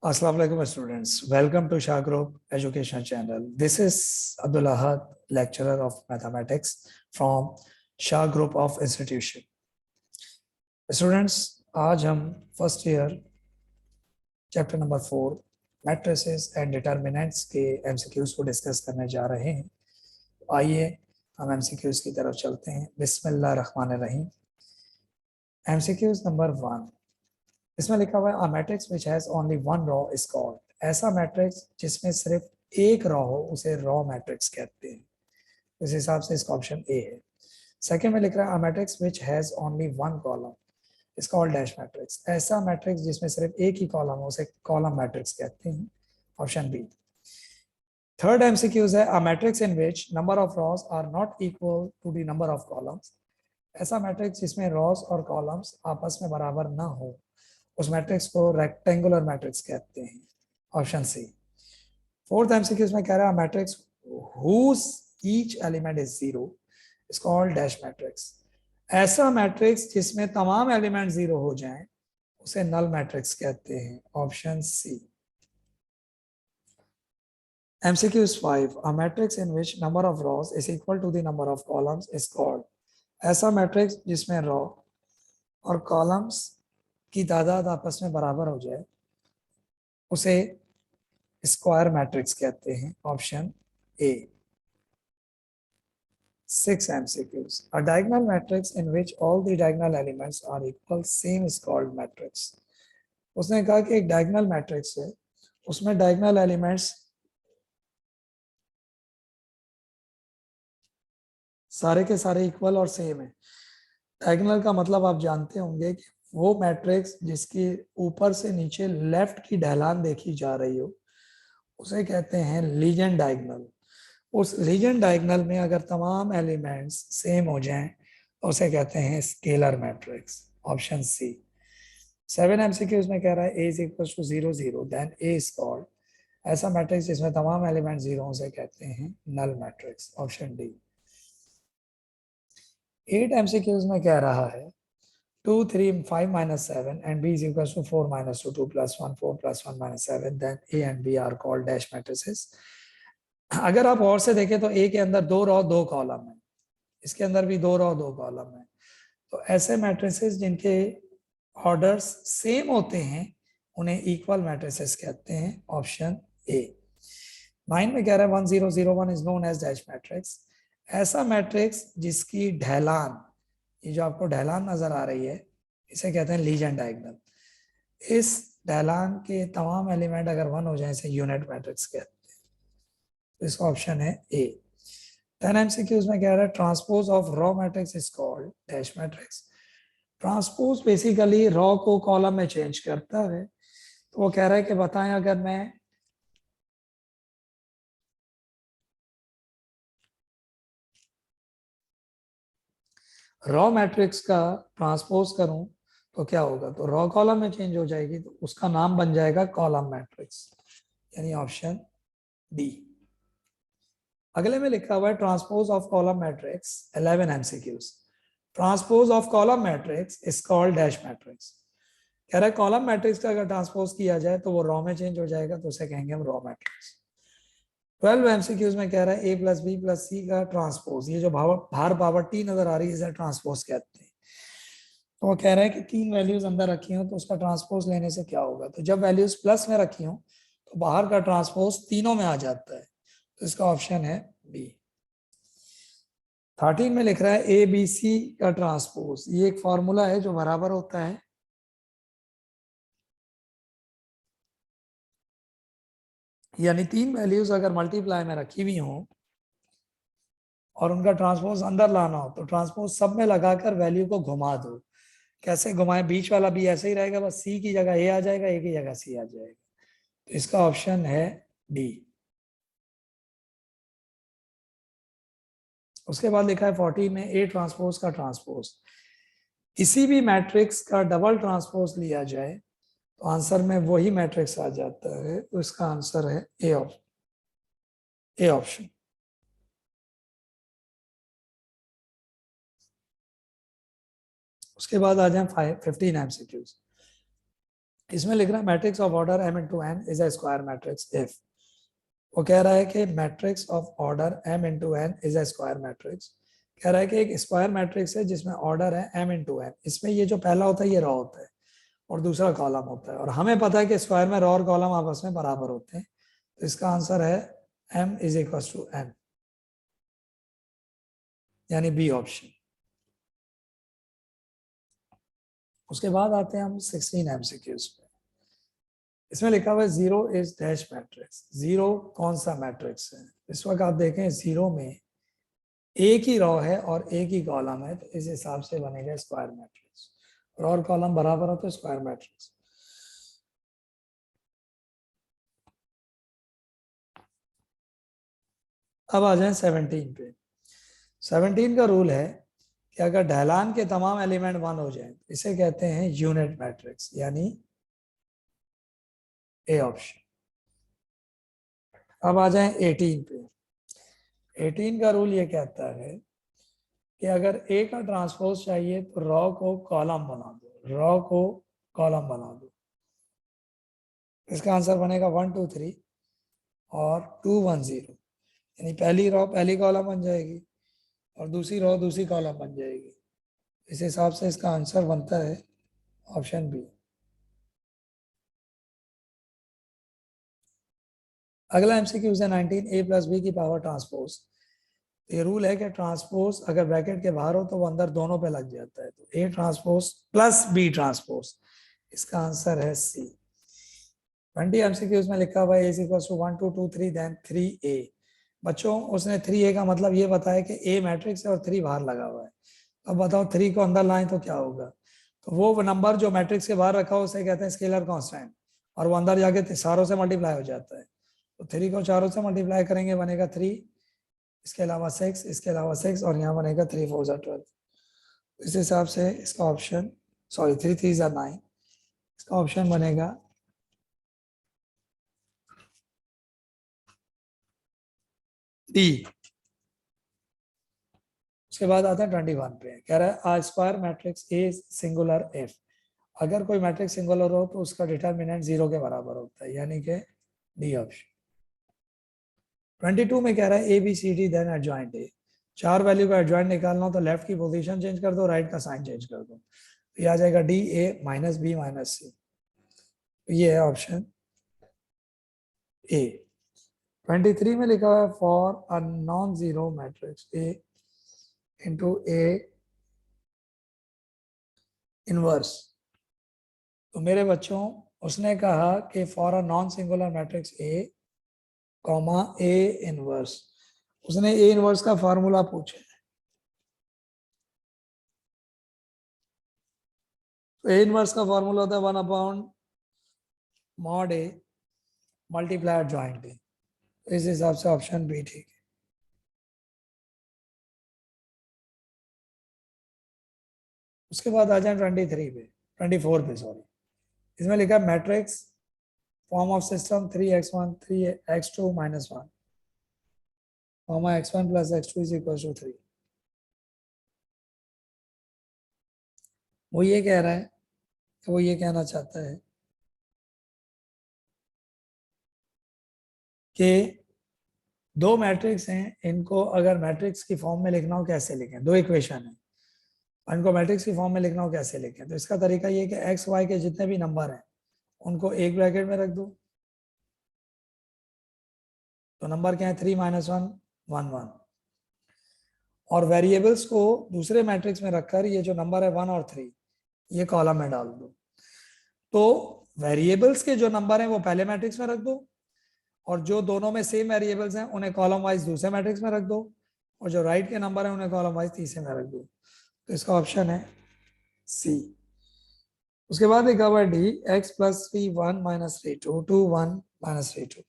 Assalamu alaikum students. Welcome to Shah Group Education Channel. This is Abdul Ahad, lecturer of mathematics from Shah Group of Institution. Students, आज हम first year chapter number 4 matrices and determinants के MCQs को discuss करने जा रहे हैं। आइए हम एमसीक्यूज की तरफ चलते हैं। बिस्मिल्लाह रहमान रहीम। एमसीक्यूज नंबर 1, इसमें लिखा हुआ है a matrix which has only one raw is called. ऐसा मैट्रिक्स जिसमें सिर्फ एक रॉ हो उसे रॉ मैट्रिक्स कहते हैं। इस हिसाब से इसका ऑप्शन ए है। सेकंड में लिख रहा है a matrix which has only one column is called dash matrix. ऐसा मैट्रिक्स जिसमें सिर्फ एक ही कॉलम हो उसे कॉलम मैट्रिक्स कहते हैं। Option B. थर्ड एमसीक्यूज है a matrix in which number of rows are not equal to the number of columns. ऐसा मैट्रिक्स जिसमें रॉज और कॉलम्स आपस में बराबर ना हो उस मैट्रिक्स को रेक्टेंगुलर मैट्रिक्स कहते हैं। ऑप्शन सी। फोर्थ एमसीक्यूज में कह रहा है matrix whose each element is zero is called dash matrix. ऐसा मैट्रिक्स जिसमें तमाम एलिमेंट जीरो हो जाएं उसे नल मैट्रिक्स कहते हैं। Option C. MCQs 5 a matrix in which number of rows is equal to the number of columns is called. ऐसा matrix जिसमें रॉ और कॉलम्स की तादाद आपस में बराबर हो जाए उसे स्क्वायर मैट्रिक्स कहते हैं। Option A. 6 MCQs. A diagonal matrix in which all the diagonal elements are equal same is called matrix. उसने कहा कि एक डायगोनल मैट्रिक्स है उसमें डायगोनल एलिमेंट्स सारे के सारे इक्वल और सेम है। डायगोनल का मतलब आप जानते होंगे कि वो मैट्रिक्स जिसकी ऊपर से नीचे लेफ्ट की ढलान देखी जा रही हो उसे कहते हैं लीजेंड डायगोनल। उस लीजेंड डायगोनल में अगर तमाम एलिमेंट्स सेम हो जाएं तो उसे कहते हैं scalar matrix. Option C. 7 MCQs में कह रहा है a is equal to 0 0 then a is called. ऐसा मैट्रिक्स जिसमें तमाम एलिमेंट जीरो से कहते हैं null matrix. Option D. 8 MCQs में कह रहा है 2 3 5 minus 7 and b is equals to 4 minus 2 2 plus 1 4 plus 1 minus 7 then a and b are called dash matrices। अगर आप और से देखें तो ए के अंदर दो रॉ दो कॉलम है, इसके अंदर भी दो रॉ दो कॉलम है। तो ऐसे मैट्रिसेस जिनके ऑर्डर्स सेम होते हैं उन्हें इक्वल मैट्रिसेस कहते हैं। Option A. 9 में कह रहा है 1 0 0 1 is known as dash matrix. ऐसा मैट्रिक्स जिसकी ढलान, ये जो आपको ढलान नजर आ रही है इसे कहते हैं लीजेंड डायगोनल। इस ढलान के तमाम एलिमेंट अगर 1 हो जाए इसे यूनिट मैट्रिक्स कहते हैं। तो इसका ऑप्शन है ए। 10 MCQs में कह रहा है transpose of raw matrix is called dash matrix. Transpose basically raw को कॉलम में चेंज करता है। तो वो कह रहा है कि बताएं अगर मैं रॉ मैट्रिक्स का ट्रांसपोज करूं तो क्या होगा, तो रॉ कॉलम में चेंज हो जाएगी तो उसका नाम बन जाएगा कॉलम मैट्रिक्स, यानी ऑप्शन डी। अगले में लिखा हुआ है transpose of column matrix 11 MCQs। Transpose of column matrix is called dash matrix. कह रहा है कॉलम मैट्रिक्स का अगर ट्रांसपोज किया जाए तो वो रॉ में चेंज हो जाएगा तो उसे कहेंगे हम रॉ मैट्रिक्स। 12 MCQs में कह रहा है a प्लस बी प्लस सी का ट्रांसपोज, ये जो भार पावर टी नजर आ रही है इसे ट्रांसपोज कहते हैं। तो वो कह रहा है कि 3 वैल्यूज अंदर रखी हो तो उसका ट्रांसपोज लेने से क्या होगा, तो जब वैल्यूज प्लस में रखी हो तो बाहर का ट्रांसपोज तीनों में आ जाता है। तो इसका ऑप्शन है बी। 13 में लिख रहा है ए बी सी का ट्रांसपोज, ये एक फॉर्मूला है जो बराबर होता है यानी 3 वैल्यूज अगर मल्टीप्लाई में रखी हुई हो और उनका ट्रांसपोज अंदर लाना हो तो ट्रांसपोज सब में लगाकर वैल्यू को घुमा दो। कैसे घुमाए, बीच वाला भी ऐसे ही रहेगा, बस सी की जगह ए आ जाएगा, ए की जगह सी आ जाएगा। तो इसका ऑप्शन है डी। उसके बाद लिखा है 14 में ए ट्रांसपोज का ट्रांसपोज, किसी भी मैट्रिक्स का डबल ट्रांसपोज लिया जाए तो आंसर में वही मैट्रिक्स आ जाता है। तो इसका आंसर है ए ऑप्शन। उसके बाद आ जाए 15 MCQs। इसमें लिख रहा है matrix of order m into n is a square matrix if, वो कह रहा है कि matrix of order m into n is a square matrix, कह रहा है कि एक स्क्वायर मैट्रिक्स है जिसमें ऑर्डर है m इंटू एन, इसमें ये जो पहला होता है ये रॉ होता है और दूसरा कॉलम होता है, और हमें पता है कि स्क्वायर में रॉ और कॉलम आपस में बराबर होते हैं, तो इसका आंसर है m is equal to n, यानी बी ऑप्शन। उसके बाद आते हैं हम 16 एमसीक्यूज पे। इसमें लिखा हुआ है zero is dash matrix, zero कौन सा मैट्रिक्स है? इस वक्त आप देखें जीरो में एक ही रॉ है और एक ही कॉलम है, तो इस हिसाब से बनेगा स्क्वायर मैट्रिक्स, रॉ और कॉलम बराबर हो तो स्क्वायर मैट्रिक्स। अब आ जाए 17 पे। 17 का रूल है कि अगर ढलान के तमाम एलिमेंट वन हो जाए तो इसे कहते हैं यूनिट मैट्रिक्स, यानी ए ऑप्शन। अब आ जाए 18 पे। 18 का रूल ये कहता है कि अगर ए का ट्रांसपोज चाहिए तो रॉ को कॉलम बना दो, रॉ को कॉलम बना दो। इसका आंसर बनेगा 1 2 3 और 2 1 0, यानी पहली रॉ पहली कॉलम बन जाएगी और दूसरी रॉ दूसरी कॉलम बन जाएगी। इस हिसाब से इसका आंसर बनता है ऑप्शन बी। अगला एमसीक्यू है 19 a प्लस बी की पावर ट्रांसपोज। ये रूल है कि ट्रांसपोज अगर ब्रैकेट के बाहर हो तो वो अंदर दोनों पे लग जाता है, तो A transpose plus B transpose, इसका आंसर है सी। 20 एमसीक्यूज में लिखा हुआ है is equal to 1 2 2 3 then 3a। बच्चों उसने 3a का मतलब ये बताया कि a मैट्रिक्स है और 3 बाहर लगा हुआ है। अब बताओ 3 को अंदर लाएं तो क्या होगा? तो वो नंबर जो मैट्रिक्स के बाहर रखा हो उसे कहते हैं स्केलर कांस्टेंट, और वो अंदर जाके सारों से मल्टीप्लाई हो जाता है। तो 3 को चारों से मल्टीप्लाई करेंगे बनेगा 3, इसके अलावा 6, इसके अलावा 6, और यहाँ बनेगा 3 4 12। इस हिसाब से इसका ऑप्शन, सॉरी 3 3 9, इसका ऑप्शन बनेगा डी। उसके बाद आता है 21 पे, कह रहा है a square matrix A singular if. अगर कोई मैट्रिक्स सिंगुलर हो तो उसका डिटर्मिनेंट 0 के बराबर होता है, यानी कि डी ऑप्शन। 22 में कह रहा है A B C D then adjoint A. चार वैल्यू का एडजॉइंट निकालना हो तो लेफ्ट की पोजीशन चेंज कर दो, राइट का साइन चेंज कर दो, तो ये आ जाएगा D A minus B minus C, तो ये है ऑप्शन ए। 23 में लिखा हुआ है for a non zero matrix A into A inverse. तो मेरे बच्चों उसने कहा कि for a non singular matrix A comma A inverse, उसने ए इनवर्स का फार्मूला पूछा है। तो ए इनवर्स का फार्मूला होता है 1 upon mod A multiply joint ए, तो इस हिसाब से ऑप्शन बी ठीक है। उसके बाद आ जाए 23 पे, 24 पे सॉरी। इसमें लिखा है matrix form of system 3x1 3x2 minus 1 comma x1 plus x2 is equal to 3। वो ये कह रहा है, वो ये कहना चाहता है कि दो मैट्रिक्स हैं, इनको अगर मैट्रिक्स की फॉर्म में लिखना हो कैसे लिखें, दो इक्वेशन है, इनको मैट्रिक्स की फॉर्म में लिखना हो कैसे लिखें। तो इसका तरीका ये है कि एक्स वाई के जितने भी नंबर हैं उनको एक ब्रैकेट में रख दो, तो नंबर क्या है 3 माइनस 1 1 1, और वेरिएबल्स को दूसरे मैट्रिक्स में रखकर ये जो नंबर है 1 और 3 ये कॉलम में डाल दो। तो वेरिएबल्स के जो नंबर हैं वो पहले मैट्रिक्स में रख दो, और जो दोनों में सेम वेरिएबल्स हैं उन्हें कॉलम वाइज दूसरे मैट्रिक्स में रख दो, और जो राइट के नंबर हैं उन्हें कॉलम वाइज तीसरे में रख दो। तो इसका ऑप्शन है सी। उसके बाद लिखा हुआ है D x plus 3 1 minus 3 2 2 1 minus 3 2।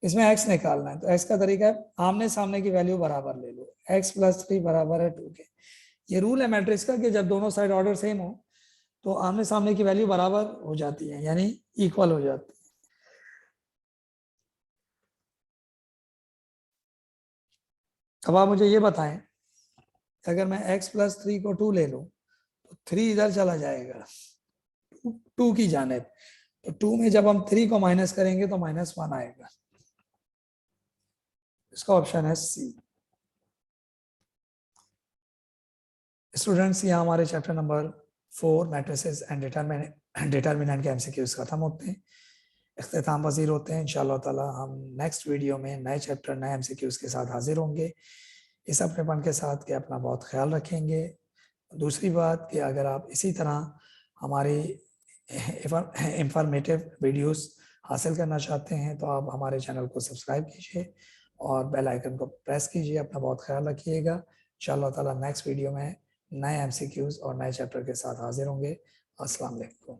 इसमें x निकालना है, तो x का तरीका है आमने सामने की वैल्यू बराबर ले लो, x प्लस 3 बराबर है 2 के। ये रूल है मैट्रिक्स का कि जब दोनों साइड ऑर्डर सेम हो तो आमने सामने की वैल्यू बराबर हो जाती है, यानी इक्वल हो जाती है। अब आप मुझे ये बताएं, अगर मैं x प्लस 3 को 2 ले लूं तो 3 इधर चला जाएगा, टू की जानेब, तो 2 में जब हम 3 को माइनस करेंगे तो -1 आएगा। इसका ऑप्शन है सी। स्टूडेंट्स, यहाँ हमारे chapter number 4 matrices and determinant के एमसीक्यूज खत्म होते हैं, इख्तिताम पजीर होते हैं। इंशाअल्लाह ताला हम नेक्स्ट वीडियो में नए चैप्टर नए एमसीक्यूज के साथ हाजिर होंगे। इस अपनेपन के साथ कि अपना बहुत ख्याल रखेंगे। दूसरी बात कि अगर आप इसी तरह हमारी इंफॉर्मेटिव वीडियोस हासिल करना चाहते हैं तो आप हमारे चैनल को सब्सक्राइब कीजिए और बेल आइकन को प्रेस कीजिए। अपना बहुत ख्याल रखिएगा। इंशाअल्लाह ताला नेक्स्ट वीडियो में नए एमसीक्यूज और नए चैप्टर के साथ हाजिर होंगे। अस्सलाम वालेकुम।